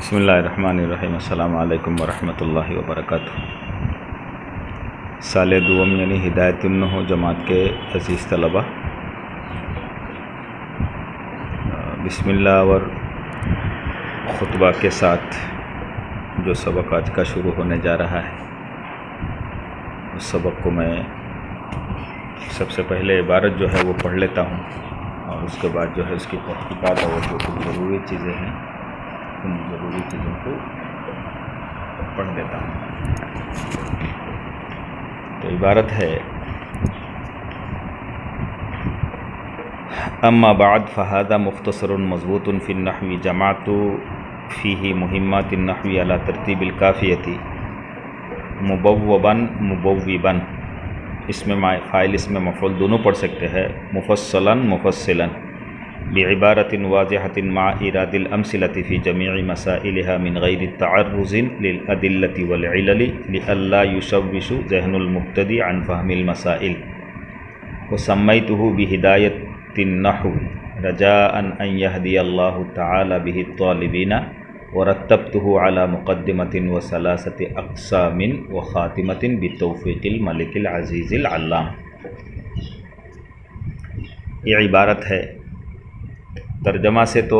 بسم اللہ الرحمن الرحیم۔ السلام علیکم ورحمۃ اللہ وبرکاتہ۔ سال دوم یعنی ہدایت النحو جماعت کے عزیز طلبہ، بسم اللہ اور خطبہ کے ساتھ جو سبق آج کا شروع ہونے جا رہا ہے، اس سبق کو میں سب سے پہلے عبارت جو ہے وہ پڑھ لیتا ہوں، اور اس کے بعد جو ہے اس کی تحقیقات اور جو کچھ ضروری چیزیں ہیں ان ضروری چیزوں کو پڑھ دیتا ہوں۔ تو عبارت ہے: اما بعد فهذا مختصر مضبوط فی النحو جمعت فیہ مہمات النحو علی ترتیب الکافیۃ مبوبا، اس میں فاعل اس میں مفعول دونوں پڑھ سکتے ہیں، مفصلا مفصلا، بعبارت واضحۃ مع ایراد الامثلۃ فی جمیع مسائلها من غیر تعرض للادلۃ والعلل لئلا یشوش ذہن المبتدی عن فہم المسائل، وسمیتہ بہدایۃ النحو رجاء ان یہدی اللہ تعالی بہ الطالبین، ورتبتہ علی مقدمۃ وثلاثۃ اقسام وخاتمۃ بتوفیق الملک العزیز العلام۔ یہ عبارت ہے۔ ترجمہ سے تو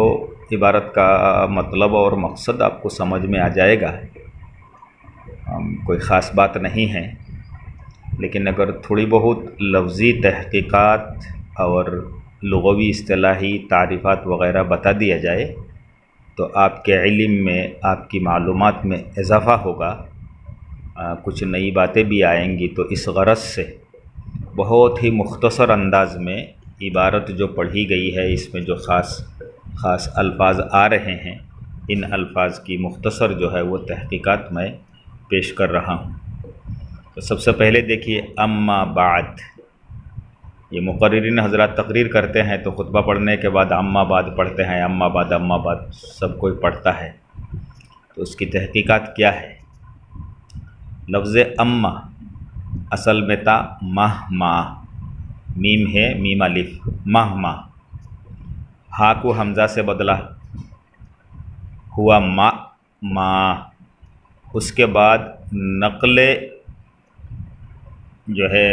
عبارت کا مطلب اور مقصد آپ کو سمجھ میں آ جائے گا، کوئی خاص بات نہیں ہے، لیکن اگر تھوڑی بہت لفظی تحقیقات اور لغوی اصطلاحی تعریفات وغیرہ بتا دیا جائے تو آپ کے علم میں، آپ کی معلومات میں اضافہ ہوگا، کچھ نئی باتیں بھی آئیں گی۔ تو اس غرض سے بہت ہی مختصر انداز میں عبارت جو پڑھی گئی ہے، اس میں جو خاص الفاظ آ رہے ہیں، ان الفاظ کی مختصر جو ہے وہ تحقیقات میں پیش کر رہا ہوں۔ تو سب سے پہلے دیکھیے، اما بعد، یہ مقررین حضرات تقریر کرتے ہیں تو خطبہ پڑھنے کے بعد اما بعد پڑھتے ہیں، اما بعد سب کوئی پڑھتا ہے۔ تو اس کی تحقیقات کیا ہے؟ لفظ اما اصل میں تھا مہما، میم ہے، میم الف، مہما، ہا کو حمزہ سے بدلا ہوا ما، اس کے بعد نقل جو ہے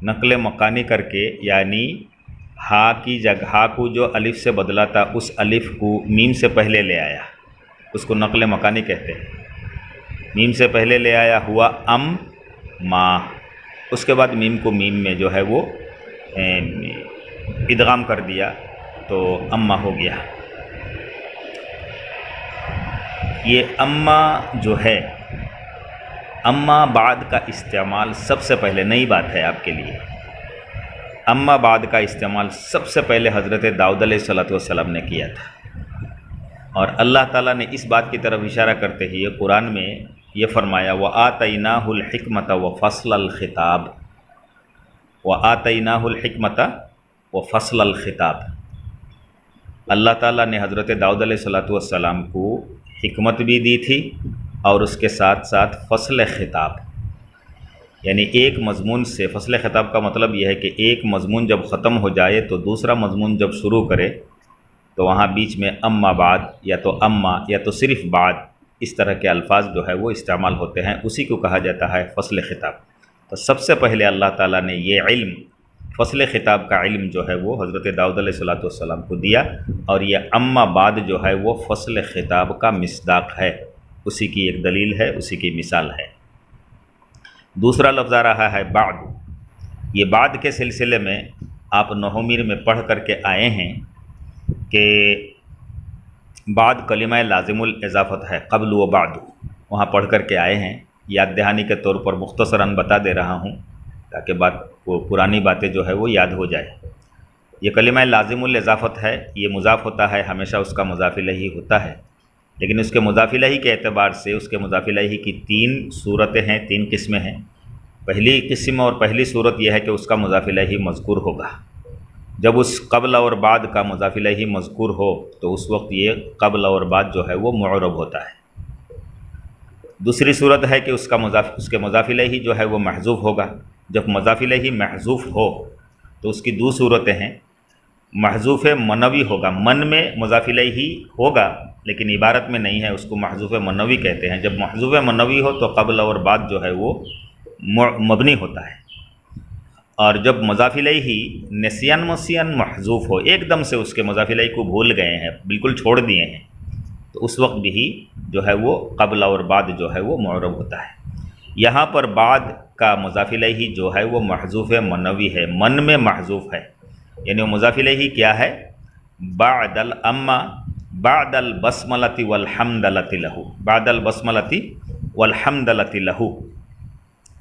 نقل مکانی کر کے، یعنی ہا کی جگہ، ہا کو جو الف سے بدلا تھا اس الف کو میم سے پہلے لے آیا، اس کو نقل مکانی کہتے ہیں۔ میم سے پہلے لے آیا، ہوا ام ما، اس کے بعد میم کو میم میں جو ہے وہ ادغام کر دیا تو اما ہو گیا۔ یہ اما جو ہے، اما بعد کا استعمال سب سے پہلے، نئی بات ہے آپ کے لیے، اما بعد کا استعمال سب سے پہلے حضرت داؤد علیہ السلام نے کیا تھا، اور اللہ تعالیٰ نے اس بات کی طرف اشارہ کرتے ہوئے قرآن میں یہ فرمایا، وَآتَيْنَاهُ الْحِكْمَةَ وَفَصْلَ الْخِطَابِ، وَآتَيْنَاهُ الْحِكْمَةَ وَفَصْلَ الْخِطَابِ، اللہ تعالیٰ نے حضرت داؤد علیہ السلام کو حکمت بھی دی تھی، اور اس کے ساتھ ساتھ فصل خطاب، یعنی ایک مضمون سے، فصل خطاب کا مطلب یہ ہے کہ ایک مضمون جب ختم ہو جائے تو دوسرا مضمون جب شروع کرے تو وہاں بیچ میں اما بعد، یا تو اما یا تو صرف بعد، اس طرح کے الفاظ جو ہے وہ استعمال ہوتے ہیں، اسی کو کہا جاتا ہے فصل خطاب۔ تو سب سے پہلے اللہ تعالیٰ نے یہ علم، فصل خطاب کا علم جو ہے وہ حضرت داؤد علیہ السلام کو دیا، اور یہ اما بعد جو ہے وہ فصل خطاب کا مصداق ہے، اسی کی ایک دلیل ہے، اسی کی مثال ہے۔ دوسرا لفظ آ رہا ہے بعد۔ یہ بعد کے سلسلے میں آپ نحو میر میں پڑھ کر کے آئے ہیں کہ بعد کلمہ لازم الاضافت ہے، قبل و بعد، وہاں پڑھ کر کے آئے ہیں۔ یاد دہانی کے طور پر مختصراً بتا دے رہا ہوں تاکہ پرانی باتیں جو ہے وہ یاد ہو جائے۔ یہ کلمہ لازم الاضافت ہے، یہ مضاف ہوتا ہے، ہمیشہ اس کا مضاف الیہ ہوتا ہے، لیکن اس کے مضاف الیہ کے اعتبار سے اس کے مضاف الیہ کی تین صورتیں ہیں، تین قسمیں ہیں۔ پہلی قسم اور پہلی صورت یہ ہے کہ اس کا مضاف الیہ مذکور ہوگا، جب اس قبل اور بعد کا مضاف الیہ مذکور ہو تو اس وقت یہ قبل اور بعد جو ہے وہ معرب ہوتا ہے۔ دوسری صورت ہے کہ اس کے مضاف الیہ جو ہے وہ محذوف ہوگا۔ جب مضاف الیہ محذوف ہو تو اس کی دو صورتیں ہیں، محذوف منوی ہوگا، من میں مضاف الیہ ہوگا لیکن عبارت میں نہیں ہے، اس کو محذوف منوی کہتے ہیں۔ جب محذوف منوی ہو تو قبل اور بعد جو ہے وہ مبنی ہوتا ہے، اور جب مضاف الیہ نسیان مسیان محذوف ہو، ایک دم سے اس کے مضاف الیہ کو بھول گئے ہیں، بالکل چھوڑ دیے ہیں، تو اس وقت بھی جو ہے وہ قبل اور بعد جو ہے وہ معرب ہوتا ہے۔ یہاں پر بعد کا مضاف الیہ جو ہے وہ محذوف منوی ہے، من میں محذوف ہے، یعنی وہ مضاف الیہ کیا ہے؟ بعد الاما بعد البسملۃ والحمدلۃ لہ، بعد البسملۃ والحمدلۃ لہ،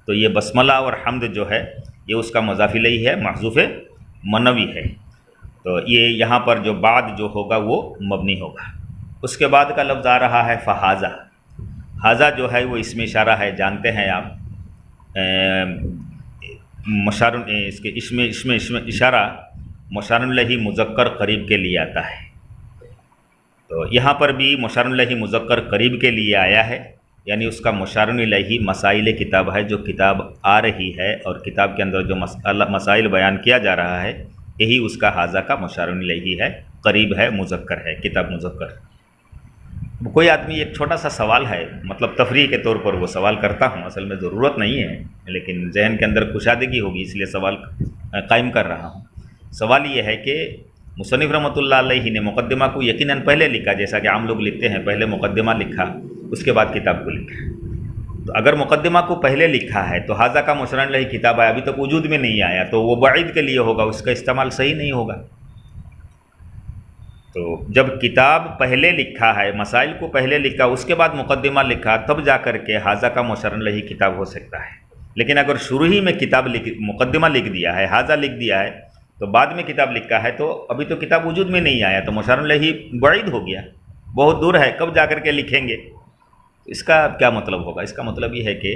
تو یہ بسملہ اور حمد جو ہے یہ اس کا مضاف الیہ ہے، محذوف منوی ہے، تو یہ یہاں پر جو بعد جو ہوگا وہ مبنی ہوگا۔ اس کے بعد کا لفظ آ رہا ہے فہذا۔ حاذا جو ہے وہ اسم اشارہ ہے، جانتے ہیں آپ، مشار اس کے اسم اشارہ مشار الیہ مذکر قریب کے لیے آتا ہے، تو یہاں پر بھی مشار الیہ مذکر قریب کے لیے آیا ہے، یعنی اس کا مشار الیہ مسائل کتاب ہے، جو کتاب آ رہی ہے اور کتاب کے اندر جو مسائل بیان کیا جا رہا ہے، یہی اس کا حاذا کا مشار الیہ ہے، قریب ہے، مذکر ہے، کتاب مذکر۔ کوئی آدمی ایک چھوٹا سا سوال ہے، مطلب تفریح کے طور پر وہ سوال کرتا ہوں، اصل میں ضرورت نہیں ہے لیکن ذہن کے اندر کشادگی ہوگی اس لیے سوال قائم کر رہا ہوں۔ سوال یہ ہے کہ مصنف رحمۃ اللہ علیہ نے مقدمہ کو یقیناً پہلے لکھا، جیسا کہ عام لوگ لکھتے ہیں، پہلے مقدمہ لکھا اس کے بعد کتاب کو لکھا، تو اگر مقدمہ کو پہلے لکھا ہے تو حاذا کا مشار الیہ کتاب آیا، ابھی تک وجود میں نہیں آیا، تو وہ بعید کے لیے ہوگا، اس کا استعمال صحیح نہیں ہوگا۔ تو جب کتاب پہلے لکھا ہے، مسائل کو پہلے لکھا، اس کے بعد مقدمہ لکھا، تب جا کر کے حاذا کا مشار الیہ کتاب ہو سکتا ہے، لیکن اگر شروع ہی میں مقدمہ لکھ دیا ہے، حاذا لکھ دیا ہے، تو بعد میں کتاب لکھا ہے، تو ابھی تو کتاب وجود میں نہیں آیا، تو مشار الیہ بعید ہو گیا، بہت دور ہے، کب جا کر کے لکھیں گے؟ اس کا کیا مطلب ہوگا؟ اس کا مطلب یہ ہے کہ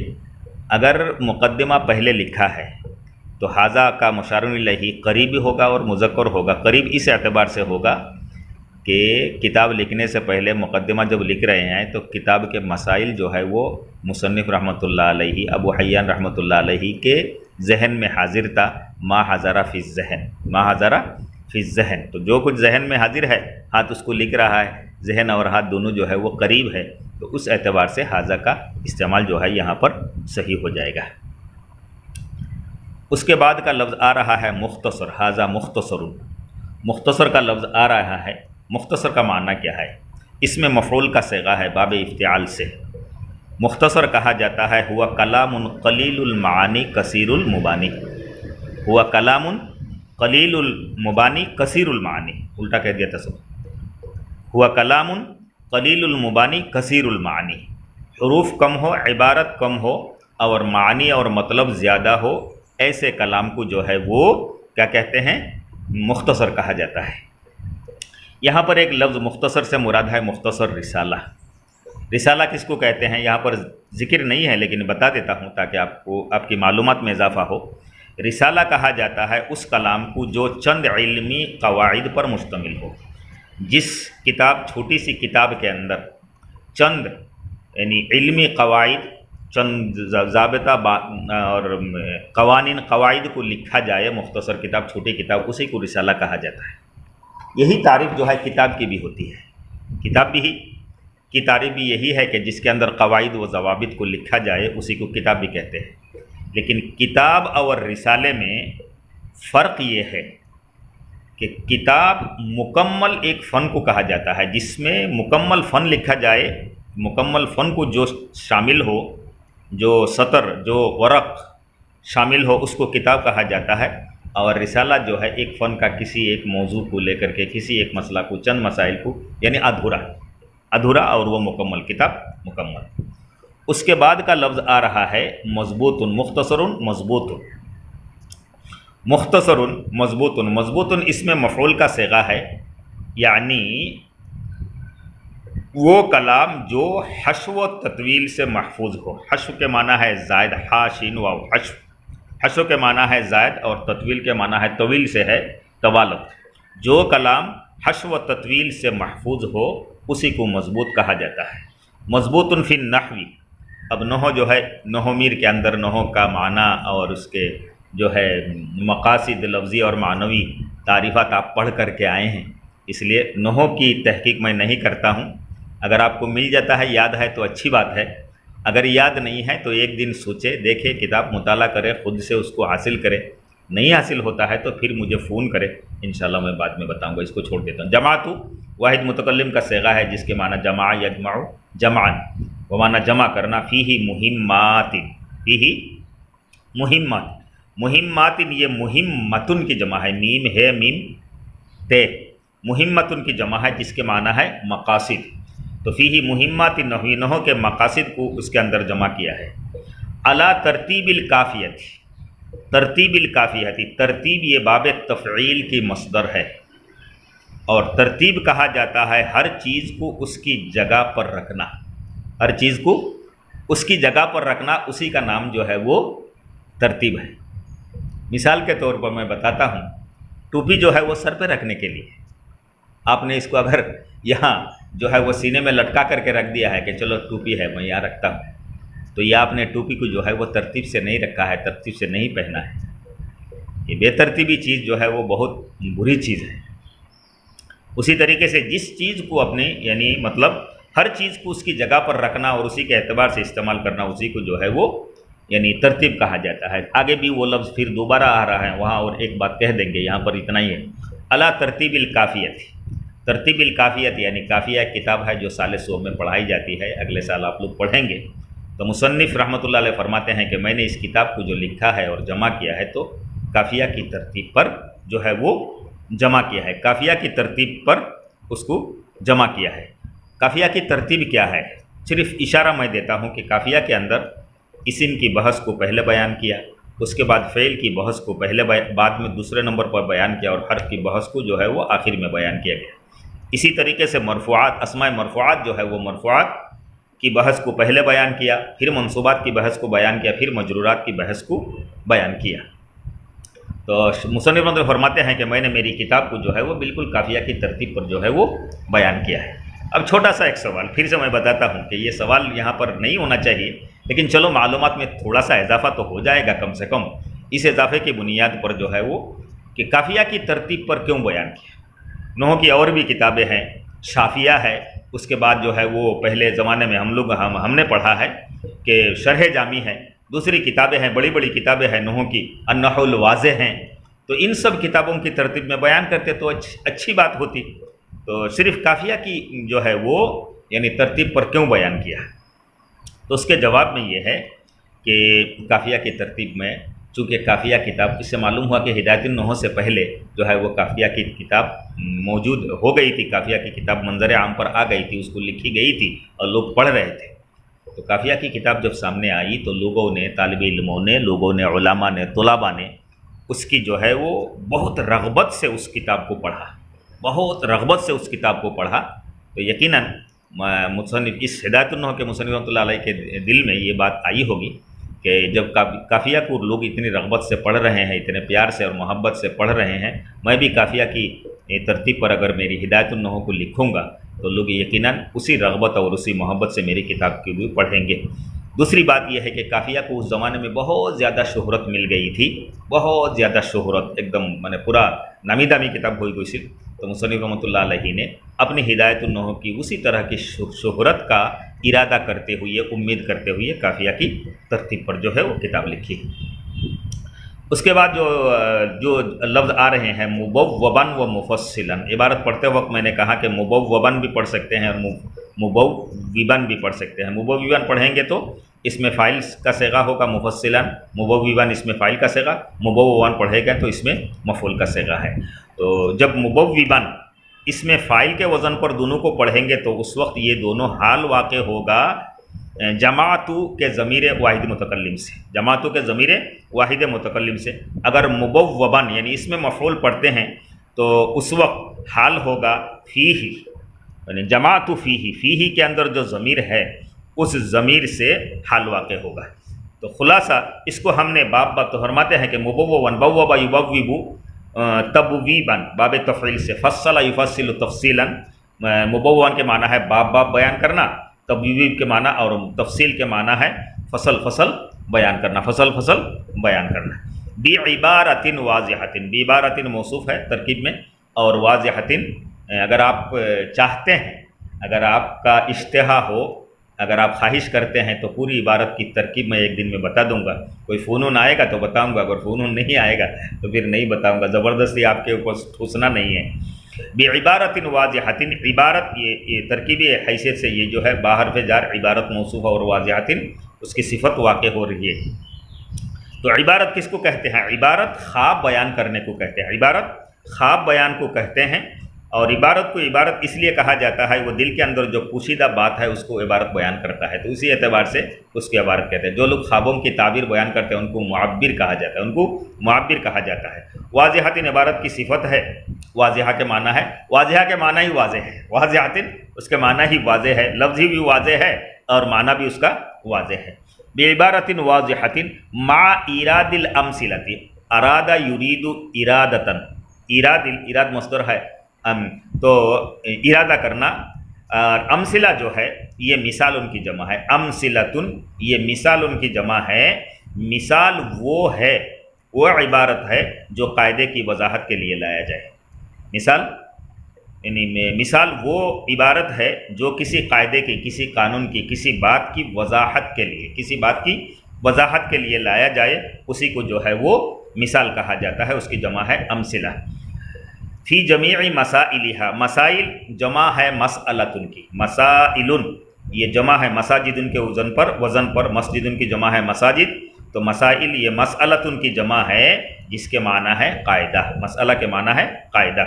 اگر مقدمہ پہلے لکھا ہے تو حاذا کا مشار الیہ قریب ہوگا اور مذکر ہوگا۔ قریب اس اعتبار سے ہوگا کہ کتاب لکھنے سے پہلے مقدمہ جب لکھ رہے ہیں تو کتاب کے مسائل جو ہے وہ مصنف رحمۃ اللہ علیہ، ابو حیان رحمۃ اللہ علیہ کے ذہن میں حاضر تھا، ما حضر فی الذہن، ما حضر فی الذہن، تو جو کچھ ذہن میں حاضر ہے، ہاتھ اس کو لکھ رہا ہے، ذہن اور ہاتھ دونوں جو ہے وہ قریب ہے، تو اس اعتبار سے حاذا کا استعمال جو ہے یہاں پر صحیح ہو جائے گا۔ اس کے بعد کا لفظ آ رہا ہے مختصر، حاذا مختصر، مختصر کا لفظ آ رہا ہے۔ مختصر کا معنی کیا ہے؟ اس میں مفعول کا صیغہ ہے باب افتعال سے۔ مختصر کہا جاتا ہے ہوا کلام قلیل المعانی کثیر المبانی، ہوا کلام قلیل المبانی کثیر المعانی، الٹا کہہ دیا تصور، ہوا کلام قلیل المبانی کثیر المعانی، حروف کم ہو، عبارت کم ہو اور معنی اور مطلب زیادہ ہو، ایسے کلام کو جو ہے وہ کیا کہتے ہیں؟ مختصر کہا جاتا ہے۔ یہاں پر ایک لفظ مختصر سے مراد ہے مختصر رسالہ۔ رسالہ کس کو کہتے ہیں یہاں پر ذکر نہیں ہے لیکن بتا دیتا ہوں تاکہ آپ کی معلومات میں اضافہ ہو۔ رسالہ کہا جاتا ہے اس کلام کو جو چند علمی قواعد پر مشتمل ہو۔ جس کتاب، چھوٹی سی کتاب کے اندر چند یعنی علمی قواعد، چند ضابطہ اور قوانین، قواعد کو لکھا جائے، مختصر کتاب، چھوٹی کتاب، اسی کو رسالہ کہا جاتا ہے۔ یہی تعریف جو ہے کتاب کی بھی ہوتی ہے، کتاب بھی کی تعریف بھی یہی ہے کہ جس کے اندر قواعد و ضوابط کو لکھا جائے اسی کو کتاب بھی کہتے ہیں۔ لیکن کتاب اور رسالے میں فرق یہ ہے کہ کتاب مکمل ایک فن کو کہا جاتا ہے، جس میں مکمل فن لکھا جائے، مکمل فن کو جو شامل ہو، جو سطر، جو ورق شامل ہو، اس کو کتاب کہا جاتا ہے۔ اور رسالہ جو ہے ایک فن کا کسی ایک موضوع کو لے کر کے، کسی ایک مسئلہ کو، چند مسائل کو، یعنی ادھورا اور وہ مکمل کتاب مکمل۔ اس کے بعد کا لفظ آ رہا ہے مضبوط، مختصر مضبوط، مختصر مضبوط، مضبوط اس میں مفعول کا صیغہ ہے، یعنی وہ کلام جو حشو و تطویل سے محفوظ ہو۔ حشو کے معنی ہے زائد، حا شین واو، حشو، حشو کے معنی ہے زائد اور تطویل کے معنی ہے طویل سے ہے طوالت۔ جو کلام حشو و تطویل سے محفوظ ہو اسی کو مضبوط کہا جاتا ہے۔ مضبوط فی النحو، اب نحو جو ہے، نحو میر کے اندر نحو کا معنی اور اس کے جو ہے مقاصد لفظی اور معنوی تعریفات آپ پڑھ کر کے آئے ہیں، اس لیے نحو کی تحقیق میں نہیں کرتا ہوں۔ اگر آپ کو مل جاتا ہے، یاد ہے تو اچھی بات ہے، اگر یاد نہیں ہے تو ایک دن سوچے، دیکھے، کتاب مطالعہ کرے، خود سے اس کو حاصل کرے، نہیں حاصل ہوتا ہے تو پھر مجھے فون کرے، انشاءاللہ میں بعد میں بتاؤں گا۔ اس کو چھوڑ دیتا ہوں۔ جماعت واحد متکلم کا صیغہ ہے جس کے معنی جمع یجمع جمعا، وہ معنی جمع کرنا، فیہ مہمات، فیہ مہمات، مہمات یہ مہمتن کی جمع ہے، میم ہے میم تے، مہمتن کی جمع ہے جس کے معنی ہے مقاصد، تو فیہ مہمات نحو کے مقاصد کو اس کے اندر جمع کیا ہے۔ علی ترتیب الکافیت، ترتیب الکافیت، ترتیب یہ باب تفعیل کی مصدر ہے، اور ترتیب کہا جاتا ہے ہر چیز کو اس کی جگہ پر رکھنا، ہر چیز کو اس کی جگہ پر رکھنا، اسی کا نام جو ہے وہ ترتیب ہے۔ مثال کے طور پر میں بتاتا ہوں، ٹوپی جو ہے وہ سر پہ رکھنے کے لیے، آپ نے اس کو اگر یہاں جو ہے وہ سینے میں لٹکا کر کے رکھ دیا ہے کہ چلو ٹوپی ہے میں یہاں رکھتا ہوں، تو یہ آپ نے ٹوپی کو جو ہے وہ ترتیب سے نہیں رکھا ہے، ترتیب سے نہیں پہنا ہے۔ یہ بے ترتیبی چیز جو ہے وہ بہت بری چیز ہے۔ اسی طریقے سے جس چیز کو اپنے یعنی مطلب ہر چیز کو اس کی جگہ پر رکھنا اور اسی کے اعتبار سے استعمال کرنا، اسی کو جو ہے وہ یعنی ترتیب کہا جاتا ہے۔ آگے بھی وہ لفظ پھر دوبارہ آ رہا ہے وہاں، اور ایک بات کہہ دیں گے، یہاں پر اتنا ہی ہے۔ علی ترتیب الکافیت، ترتیب الکافیت یعنی کافیہ کتاب ہے جو سال سو میں پڑھائی جاتی ہے، اگلے سال آپ لوگ پڑھیں گے۔ تو مصنف رحمۃ اللہ علیہ فرماتے ہیں کہ میں نے اس کتاب کو جو لکھا ہے اور جمع کیا ہے تو کافیہ کی ترتیب پر جو ہے وہ جمع کیا ہے، کافیہ کی ترتیب پر اس کو جمع کیا ہے۔ کافیہ کی ترتیب کیا ہے؟ صرف اشارہ میں دیتا ہوں کہ کافیہ کے اندر اسم کی بحث کو پہلے بیان کیا، اس کے بعد فعل کی بحث کو پہلے بعد میں دوسرے نمبر پر بیان کیا، اور حرف کی بحث کو جو ہے وہ آخر میں بیان کیا گیا۔ اسی طریقے سے مرفوعات، اسماء مرفوعات جو ہے وہ مرفوعات کی بحث کو پہلے بیان کیا، پھر منصوبات کی بحث کو بیان کیا، پھر مجرورات کی بحث کو بیان کیا۔ تو مصنف رحمۃ اللہ فرماتے ہیں کہ میں نے میری کتاب کو جو ہے وہ بالکل کافیہ کی ترتیب پر جو ہے وہ بیان کیا ہے۔ اب چھوٹا سا ایک سوال پھر سے میں بتاتا ہوں کہ یہ سوال یہاں پر نہیں ہونا چاہیے، لیکن چلو معلومات میں تھوڑا سا اضافہ تو ہو جائے گا کم سے کم۔ اس اضافے کی بنیاد پر جو ہے وہ کہ کافیہ کی ترتیب پر کیوں بیان کیا۔ نحو کی اور بھی کتابیں ہیں، شافیہ ہے، اس کے بعد جو ہے وہ پہلے زمانے میں ہم نے پڑھا ہے کہ شرح جامی ہے، دوسری کتابیں ہیں، بڑی بڑی کتابیں ہیں نحو کی، النحو الواضح ہیں، تو ان سب کتابوں کی ترتیب میں بیان کرتے تو اچھی بات ہوتی۔ تو صرف کافیہ کی جو ہے وہ یعنی ترتیب پر کیوں بیان کیا ہے؟ تو اس کے جواب میں یہ ہے کہ کافیہ کی ترتیب میں چونکہ کافیہ کتاب، اس سے معلوم ہوا کہ ہدایت النحو سے پہلے جو ہے وہ کافیہ کی کتاب موجود ہو گئی تھی، کافیہ کی کتاب منظر عام پر آ گئی تھی، اس کو لکھی گئی تھی اور لوگ پڑھ رہے تھے۔ تو کافیہ کی کتاب جب سامنے آئی تو لوگوں نے، طالب علموں نے، لوگوں نے، علماء نے، طلباء نے اس کی جو ہے وہ بہت رغبت سے اس کتاب کو پڑھا، بہت رغبت سے اس کتاب کو پڑھا۔ تو یقیناً مصنف اس ہدایت النحو کے مصنف رحمۃ اللہ علیہ کے دل میں یہ بات آئی ہوگی کہ جب کافیہ کو لوگ اتنی رغبت سے پڑھ رہے ہیں، اتنے پیار سے اور محبت سے پڑھ رہے ہیں، میں بھی کافیہ کی ترتیب پر اگر میری ہدایت النحو کو لکھوں گا تو لوگ یقیناً اسی رغبت اور اسی محبت سے میری کتاب کی بھی پڑھیں گے۔ دوسری بات یہ ہے کہ کافیہ کو اس زمانے میں بہت زیادہ شہرت مل گئی تھی، بہت زیادہ شہرت، ایک دم پورا نامی دامی کتاب ہوئی کوئی صرف۔ تو مصنف رحمۃ اللہ علیہ نے اپنی ہدایت النحو کی اسی طرح کی شہرت کا ارادہ کرتے ہوئے، امید کرتے ہوئے کافیہ کی ترتیب پر جو ہے وہ کتاب لکھی۔ اس کے بعد جو لفظ آ رہے ہیں مبوباً و مفصلاً، عبارت پڑھتے وقت میں نے کہا کہ مبوباً بھی پڑھ سکتے ہیں اور مبوباً بھی پڑھ سکتے ہیں۔ مبوباً پڑھیں گے تو اس میں فاعل کا صیغہ ہوگا مفصلاً، مبوباً اس میں فاعل کا صیغہ، مبوباً پڑھے گا تو اس میں مفعول کا صیغہ ہے۔ تو جب مبوباً اس میں فاعل کے وزن پر دونوں کو پڑھیں گے تو اس وقت یہ دونوں حال واقع ہوگا جماعتو کے ضمیر واحد متکلم سے، جماعتو کے ضمیر واحد متکلم سے۔ اگر مبوباً یعنی اس میں مفعول پڑھتے ہیں تو اس وقت حال ہوگا فیہ، یعنی جماعتو فیہ، فیہ کے اندر جو ضمیر ہے اس ضمیر سے حال واقع ہوگا۔ تو خلاصہ اس کو ہم نے باب تو فرماتے ہیں کہ مبوباً بوبا یبوبو تبویباً، باب تفعیل سے، فصل یفصل تفصیلاً، مبوباً کے معنی ہے باب بیان کرنا، تبویب کے معنی اور تفصیل کے معنی ہے فصل بیان کرنا، فصل بیان کرنا۔ بعبارۃ واضحۃ، بعبارۃ موصوف ہے ترکیب میں، اور واضحۃ اگر آپ چاہتے ہیں، اگر آپ کا اشتہا ہو، اگر آپ خواہش کرتے ہیں تو پوری عبارت کی ترکیب میں ایک دن میں بتا دوں گا، کوئی فنون آئے گا تو بتاؤں گا، اگر فنون نہیں آئے گا تو پھر نہیں بتاؤں گا، زبردستی آپ کے اوپر ٹھوسنا نہیں ہے۔ بعبارۃ واضحۃ، عبارت یہ ترکیبی حیثیت سے یہ جو ہے باحرف جار عبارت موصوفہ اور واضحۃ اس کی صفت واقع ہو رہی ہے۔ تو عبارت کس کو کہتے ہیں؟ عبارت خواب بیان کرنے کو کہتے ہیں، عبارت خواب بیان کو کہتے ہیں، اور عبارت کو عبارت اس لیے کہا جاتا ہے وہ دل کے اندر جو پوشیدہ بات ہے اس کو عبارت بیان کرتا ہے، تو اسی اعتبار سے اس کی عبارت کہتے ہیں۔ جو لوگ خوابوں کی تعبیر بیان کرتے ہیں ان کو معبر کہا جاتا ہے، ان کو معبر کہا جاتا ہے۔ واضحۃ عبارت کی صفت ہے، واضحہ کے معنی ہے، واضحہ کے معنی ہی واضح ہے، واضحۃ اس کے معنی ہی واضح ہے، لفظ بھی واضح ہے اور معنی بھی اس کا واضح ہے۔ بعبارۃ واضحۃ مع ایراد الامثلۃ، اراد یرید ارادۃ، اراد مصدر ہے تو ارادہ کرنا، اور امثلہ جو ہے یہ مثال ان کی جمع ہے، امثلۃن یہ مثال ان کی جمع ہے۔ مثال وہ ہے، وہ عبارت ہے جو قاعدے کی وضاحت کے لیے لایا جائے، مثال یعنی مثال وہ عبارت ہے جو کسی قاعدے کی، کسی قانون کی، کسی بات کی وضاحت کے لیے، کسی بات کی وضاحت کے لیے لایا جائے، اسی کو جو ہے وہ مثال کہا جاتا ہے، اس کی جمع ہے امثلہ۔ فی جمیع مسائلہا، مسائل جمع ہے مسئلۃ کی، مسائل یہ جمع ہے مساجد کے وزن پر مسجد کی جمع ہے مساجد، تو مسائل یہ مسئلۃ کی جمع ہے جس کے معنی ہے قاعدہ، مسئلہ کے معنی ہے قاعدہ۔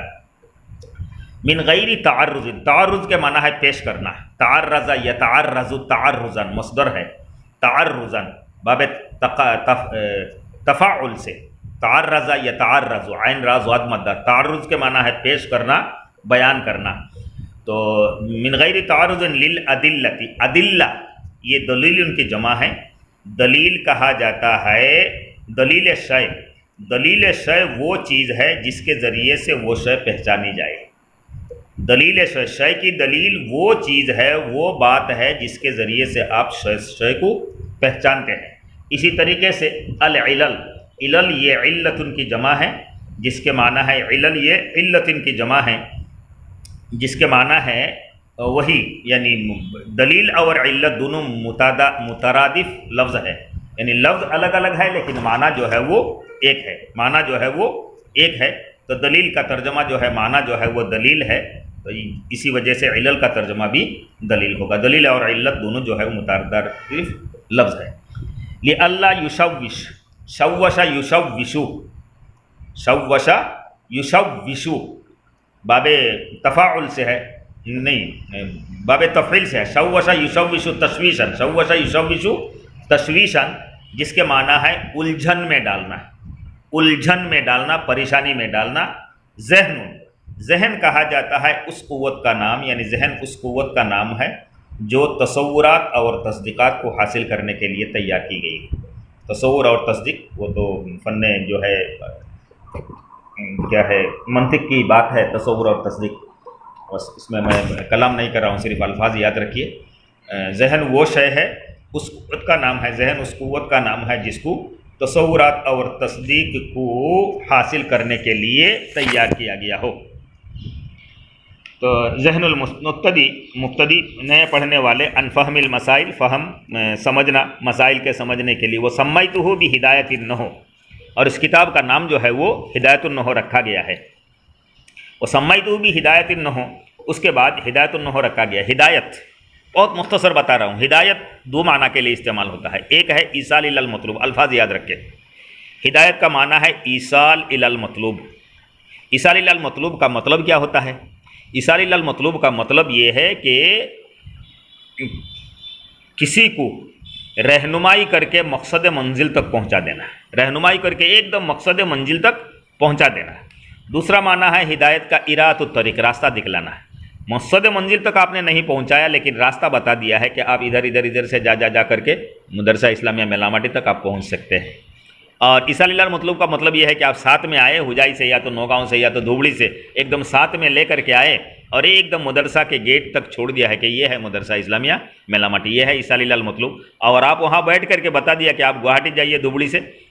من غیر تعرض، تعرض کے معنی ہے پیش کرنا، تعرض یتعرض تعرضا مصدر ہے، تعرضا باب تفاعل سے، تعرض یتعرض عین را ضاد مدہ، تعرض کے معنی ہے پیش کرنا، بیان کرنا۔ تو من غیر تعرض للادلۃ، ادلہ یہ دلیل ان کی جمع ہے، دلیل کہا جاتا ہے دلیل شے، دلیل شے وہ چیز ہے جس کے ذریعے سے وہ شے پہچانی جائے، دلیل شے کی دلیل وہ چیز ہے، وہ بات ہے جس کے ذریعے سے آپ شے کو پہچانتے ہیں۔ اسی طریقے سے العلل، علل یہ علت کی جمع ہے جس کے معنی ہے، علل یہ علت کی جمع ہے جس کے معنی ہے وہی، یعنی دلیل اور علت دونوں مترادف لفظ ہے، یعنی لفظ الگ الگ ہے لیکن معنی جو ہے وہ ایک ہے، معنی جو ہے وہ ایک ہے۔ تو دلیل کا ترجمہ جو ہے معنی جو ہے وہ دلیل ہے، تو اسی وجہ سے علل کا ترجمہ بھی دلیل ہوگا، دلیل اور علت دونوں جو ہے وہ مترادف لفظ ہے۔ لئلا یشوش، شوش یشوشو، شوش یشوشو باب تفاعل سے ہے، نہیں باب تفعیل سے ہے، شوش یشوشو تشویشن، شوش یشوشو تشویشن جس کے معنی ہے الجھن میں ڈالنا، الجھن میں ڈالنا، پریشانی میں ڈالنا۔ ذہن، ذہن کہا جاتا ہے اس قوت کا نام، یعنی ذہن اس قوت کا نام ہے جو تصورات اور تصدیقات کو حاصل کرنے کے لیے تیار کی گئی۔ تصور اور تصدیق وہ تو فن جو ہے کیا ہے، منطق کی بات ہے، تصور اور تصدیق، بس اس میں کلام نہیں کر رہا ہوں، صرف الفاظ یاد رکھیے۔ ذہن وہ شے ہے، اس قوت کا نام ہے، ذہن اس قوت کا نام ہے جس کو تصورات اور تصدیق کو حاصل کرنے کے لیے تیار کیا گیا ہو۔ تو ذہن المبتدی، مبتدی نئے پڑھنے والے، ان فہم المسائل، فہم سمجھنا، مسائل کے سمجھنے کے لیے، وہ سمیتہ بہدایۃ النحو، اور اس کتاب کا نام جو ہے وہ ہدایۃ النحو رکھا گیا ہے۔ وہ سمیتہ بہدایۃ النحو، اس کے بعد ہدایۃ النحو رکھا گیا۔ ہدایت بہت مختصر بتا رہا ہوں، ہدایت دو معنی کے لیے استعمال ہوتا ہے، ایک ہے ایصال الی المطلوب، الفاظ یاد رکھیں، ہدایت کا معنی ہے ایصال الی المطلوب۔ ایصال الی المطلوب کا مطلب کیا ہوتا ہے؟ ایصال الی المطلوب کا مطلب یہ ہے کہ کسی کو رہنمائی کر کے مقصد منزل تک پہنچا دینا، رہنمائی کر کے ایک دم مقصد منزل تک پہنچا دینا۔ دوسرا معنی ہے ہدایت کا اراۃ الطریق، راستہ دکھلانا، مقصد منزل تک آپ نے نہیں پہنچایا لیکن راستہ بتا دیا ہے کہ آپ ادھر سے جا کر کے مدرسہ اسلامیہ میلاماٹی تک آپ پہنچ سکتے ہیں۔ اور ایصال الی المطلوب کا مطلب یہ ہے کہ آپ ساتھ میں آئے، حجائی سے یا تو نوگاؤں سے یا تو دھوبڑی سے، ایک دم ساتھ میں لے کر کے آئے اور ایک دم مدرسہ کے گیٹ تک چھوڑ دیا ہے کہ یہ ہے مدرسہ اسلامیہ میلاماٹی، یہ ہے ایصال الی المطلوب، اور آپ وہاں بیٹھ کر کے بتا دیا کہ آپ گوہاٹی جائیے دھوبڑی سے،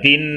3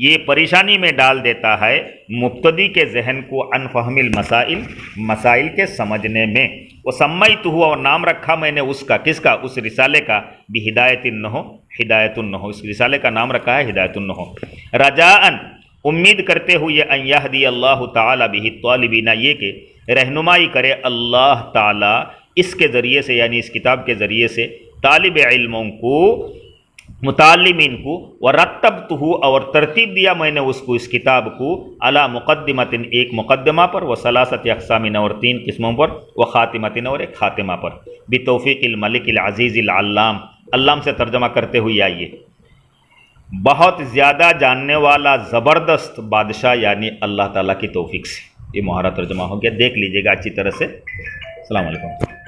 یہ پریشانی میں ڈال دیتا ہے مبتدی کے ذہن کو عن فہم المسائل، مسائل کے سمجھنے میں۔ وسمیتہ، اور نام رکھا میں نے اس کا، کس کا؟ اس رسالے کا، بہدایت النحو، ہدایت النحو، اس رسالے کا نام رکھا ہے ہدایت النحو، رجاءً، امید کرتے ہوئے، ان یہدی اللہ تعالی بہ الطالبین، یہ کہ رہنمائی کرے اللہ تعالی اس کے ذریعے سے، یعنی اس کتاب کے ذریعے سے، طالب علموں کو، متعلمین کو، ورتبتہ، اور ترتیب دیا میں نے اس کو، اس کتاب کو، علی مقدمۃ، ایک مقدمہ پر، وثلاثۃ اقسام، اور 3 قسموں پر، وخاتمۃ، اور ایک خاتمہ پر، بتوفیق الملک العزیز العلام، علام سے ترجمہ کرتے ہوئے آئیے، بہت زیادہ جاننے والا زبردست بادشاہ، یعنی اللہ تعالیٰ کی توفیق سے۔ یہ محاورہ ترجمہ ہو گیا، دیکھ لیجئے گا اچھی طرح سے۔ السلام علیکم۔